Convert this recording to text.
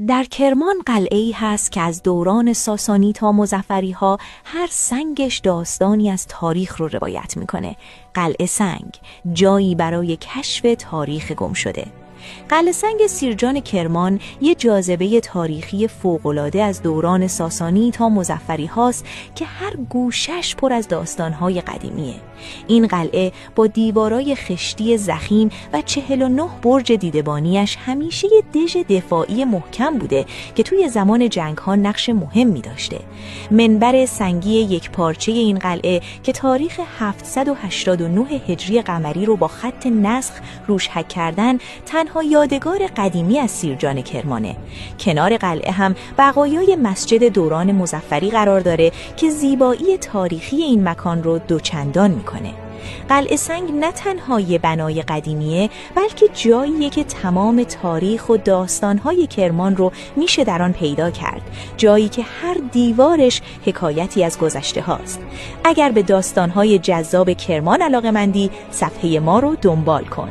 در کرمان قلعه‌ای هست که از دوران ساسانی تا مظفری‌ها هر سنگش داستانی از تاریخ رو روایت میکنه. قلعه سنگ، جایی برای کشف تاریخ گم شده. قلعه سنگ سیرجان کرمان یه جاذبه تاریخی فوق‌العاده از دوران ساسانی تا مظفری هاست که هر گوشش پر از داستان‌های قدیمیه. این قلعه با دیوارای خشتی ضخیم و 49 برج دیدبانیش همیشه یه دژ دفاعی محکم بوده که توی زمان جنگ‌ها نقش مهمی داشته. منبر سنگی یک پارچه این قلعه که تاریخ 789 هجری قمری رو با خط نسخ روش حک کردن تنها یادگار قدیمی از سیرجان کرمانه. کنار قلعه هم بقایای مسجد دوران مظفری قرار داره که زیبایی تاریخی این مکان رو دوچندان میکنه. قلعه سنگ نه تنها یه بنای قدیمیه بلکه جاییه که تمام تاریخ و داستانهای کرمان رو میشه در آن پیدا کرد. جایی که هر دیوارش حکایتی از گذشته هاست. اگر به داستانهای جذاب کرمان علاقه‌مندی صفحه ما رو دنبال کن.